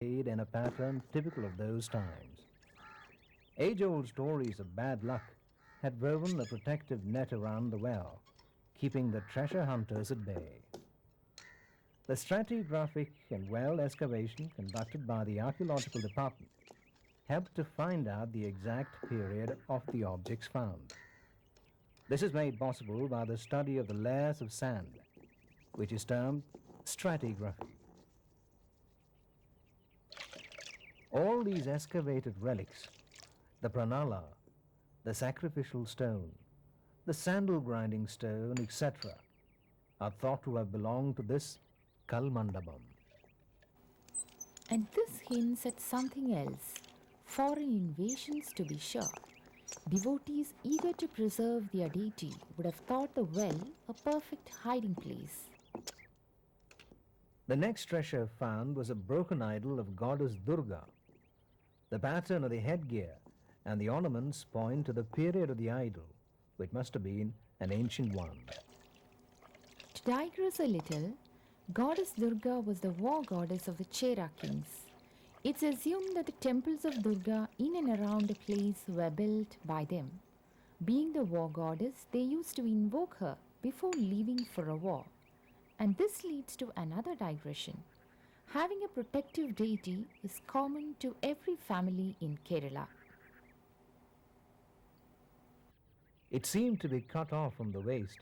in a pattern typical of those times. Age-old stories of bad luck had woven a protective net around the well, keeping the treasure hunters at bay. The stratigraphic and well excavation conducted by the archaeological department helped to find out the exact period of the objects found. This is made possible by the study of the layers of sand, which is termed stratigraphy. All these excavated relics, the pranala, the sacrificial stone, the sandal grinding stone, etc., are thought to have belonged to this Kalmandapam. And this hints at something else, foreign invasions to be sure. Devotees eager to preserve their deity would have thought the well a perfect hiding place. The next treasure found was a broken idol of goddess Durga. The pattern of the headgear and the ornaments point to the period of the idol, which must have been an ancient one. To digress a little, Goddess Durga was the war goddess of the Chera kings. It's assumed that the temples of Durga in and around the place were built by them. Being the war goddess, they used to invoke her before leaving for a war. And this leads to another digression. Having a protective deity is common to every family in Kerala. It seemed to be cut off from the waist,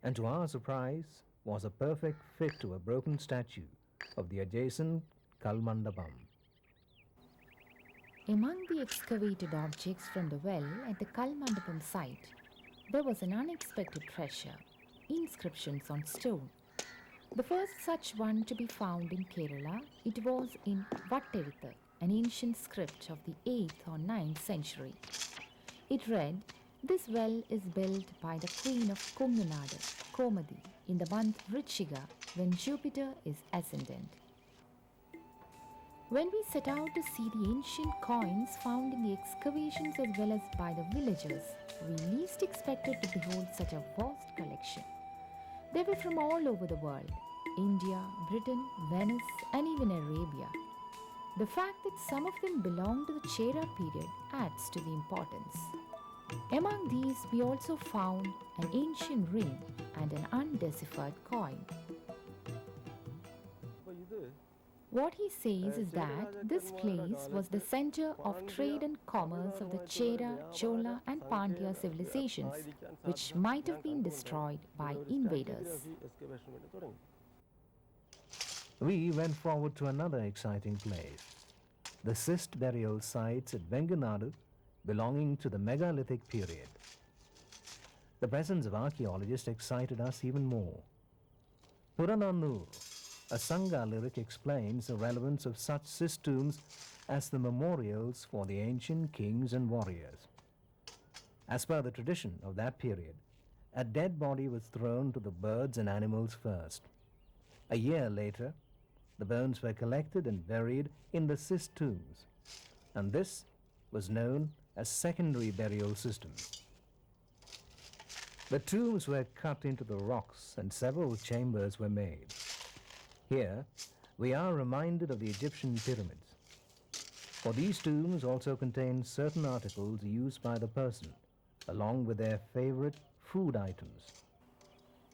and to our surprise was a perfect fit to a broken statue of the adjacent Kalmandapam. Among the excavated objects from the well at the Kalmandapam site, there was an unexpected treasure, inscriptions on stone. The first such one to be found in Kerala, it was in Vatteluthu, an ancient script of the 8th or 9th century. It read, "This well is built by the queen of Kungunadu, Komadi, in the month Vrichiga, when Jupiter is ascendant." When we set out to see the ancient coins found in the excavations as well as by the villagers, we least expected to behold such a vast collection. They were from all over the world, India, Britain, Venice, and even Arabia. The fact that some of them belong to the Chera period adds to the importance. Among these, we also found an ancient ring and an undeciphered coin. What he says is that this place was the center of trade and commerce of the Chera, Chola, and Pandya civilizations, which might have been destroyed by invaders. We went forward to another exciting place, the cyst burial sites at Venginadu belonging to the megalithic period. The presence of archaeologists excited us even more. Puranannur, a Sangha lyric, explains the relevance of such cyst tombs as the memorials for the ancient kings and warriors. As per the tradition of that period, a dead body was thrown to the birds and animals first. A year later, the bones were collected and buried in the cyst tombs, and this was known as secondary burial system. The tombs were cut into the rocks and several chambers were made. Here, we are reminded of the Egyptian pyramids. For these tombs also contain certain articles used by the person, along with their favorite food items.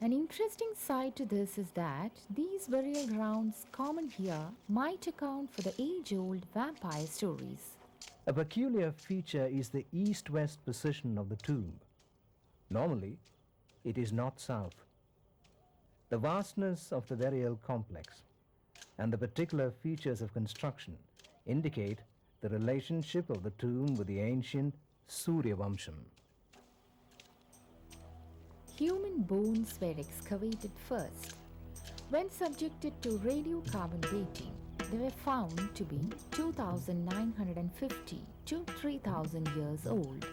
An interesting side to this is that these burial grounds common here might account for the age-old vampire stories. A peculiar feature is the east-west position of the tomb. Normally, it is not south. The vastness of the burial complex and the particular features of construction indicate the relationship of the tomb with the ancient Suryavamsa. Human bones were excavated first. When subjected to radiocarbon dating, they were found to be 2,950 to 3,000 years old.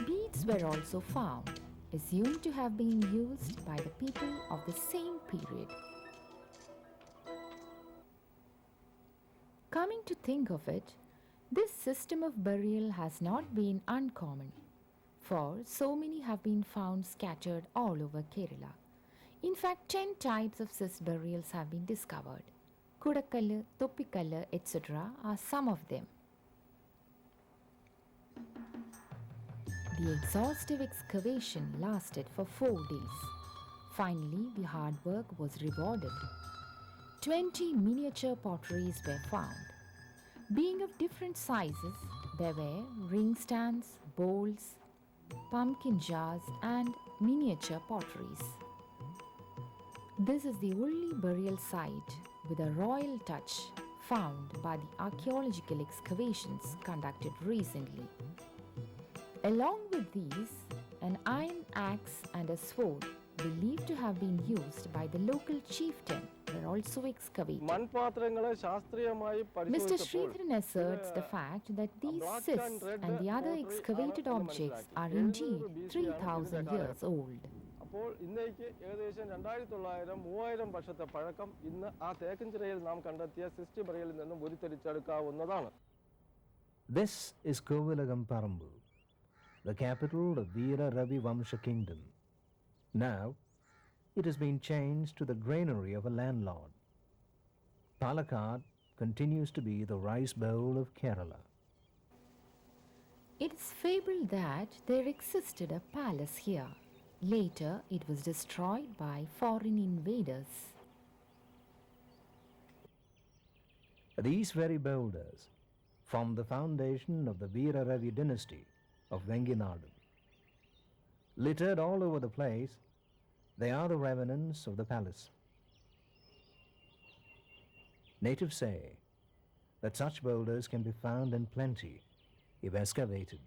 Beads were also found, assumed to have been used by the people of the same period. Coming to think of it, this system of burial has not been uncommon. for so many have been found scattered all over Kerala. In fact, 10 types of cyst burials have been discovered. Kudakkallu, Toppikkallu, etc. are some of them. The exhaustive excavation lasted for 4 days. Finally, the hard work was rewarded. 20 miniature potteries were found. Being of different sizes, there were ring stands, bowls, pumpkin jars, and miniature potteries. This is the only burial site with a royal touch found by the archaeological excavations conducted recently. Along with these, an iron axe and a sword believed to have been used by the local chieftain were also excavated. Mr. Sridharan asserts the fact that these cysts and the other excavated objects are indeed 3,000 years old. അപ്പോൾ ഇന്നേക്ക് ഏകദേശം 2900-3000 വർഷത്തെ പഴക്കം ഇന്ന് ആ തേക്കൻചിറയിൽ നാം കണ്ടെത്തിയ cyst ബറിയലിൽ നിന്നും ഉരുത്തിരിച്ചെടുക്കാവുന്നതാണ്. This is Kovilagam Parambu, the capital of Venginadinte Kingdom. Now, it has been changed to the granary of a landlord. Palakkad continues to be the rice bowl of Kerala. It is fabled that there existed a palace here. Later, it was destroyed by foreign invaders. These very boulders form the foundation of the Veeraravi dynasty of Venginadu. Littered all over the place, they are the remnants of the palace. Natives say that such boulders can be found in plenty if excavated.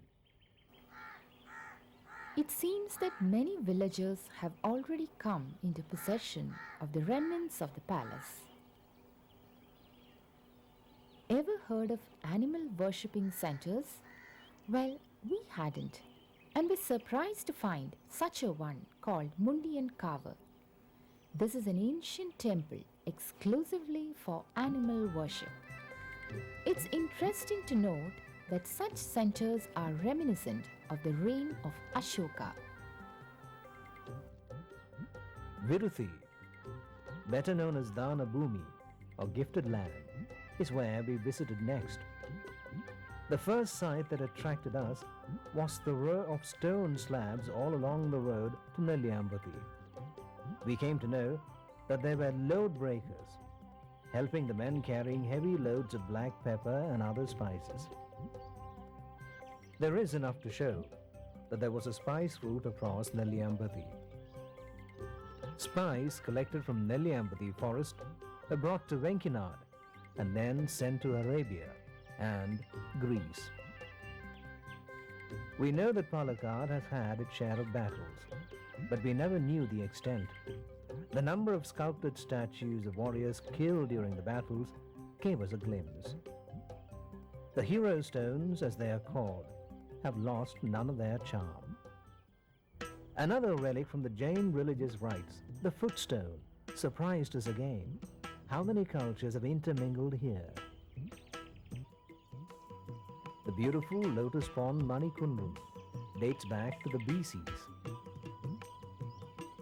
It seems that many villagers have already come into possession of the remnants of the palace. Ever heard of animal worshipping centers? Well, we hadn't, and were surprised to find such a one called Mundiyan Kavu. This is an ancient temple exclusively for animal worship. It's interesting to note that such centers are reminiscent of the reign of Ashoka. Viruthi, better known as Dana Bhumi or gifted land, is where we visited next. The first sight that attracted us was the row of stone slabs all along the road to Nelliyambati. We came to know that they were load breakers, helping the men carrying heavy loads of black pepper and other spices. There is enough to show that there was a spice route across Nelliyambati. Spice collected from Nelliyambati forest were brought to Venkinad and then sent to Arabia and Greece. We know that Palakkad has had its share of battles, but we never knew the extent. The number of sculpted statues of warriors killed during the battles gave us a glimpse. The hero stones, as they are called, have lost none of their charm. Another relic from the Jain religious rites, the footstone, surprised us again. How many cultures have intermingled here? The beautiful lotus pond Manikundam dates back to the BCs.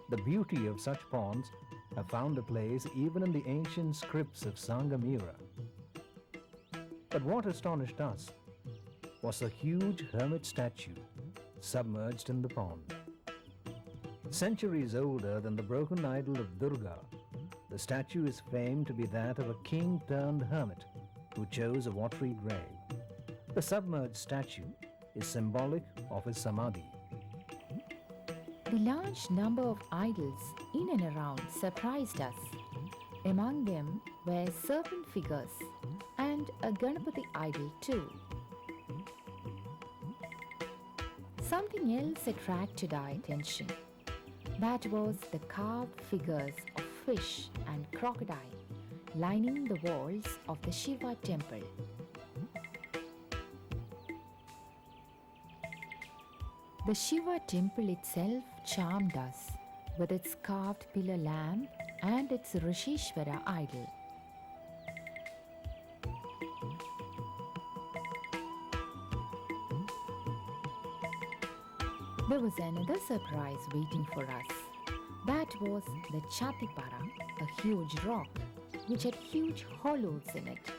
The beauty of such ponds have found a place even in the ancient scripts of Sangamira. But what astonished us was a huge hermit statue submerged in the pond. Centuries older than the broken idol of Durga, the statue is famed to be that of a king-turned-hermit who chose a watery grave. The submerged statue is symbolic of his samadhi. The large number of idols in and around surprised us. Among them were serpent figures and a Ganapati idol too. Something else attracted our attention. That was the carved figures of fish and crocodile lining the walls of the Shiva temple. The Shiva temple itself charmed us with its carved pillar lamp and its Rishishvara idol. There was another surprise waiting for us. That was the Chatipara, a huge rock which had huge hollows in it.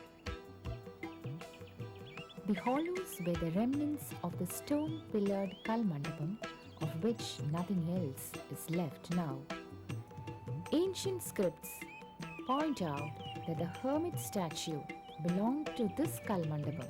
The hollows were the remnants of the stone-pillared Kalmandapam, of which nothing else is left now. Ancient scripts point out that the hermit statue belonged to this Kalmandapam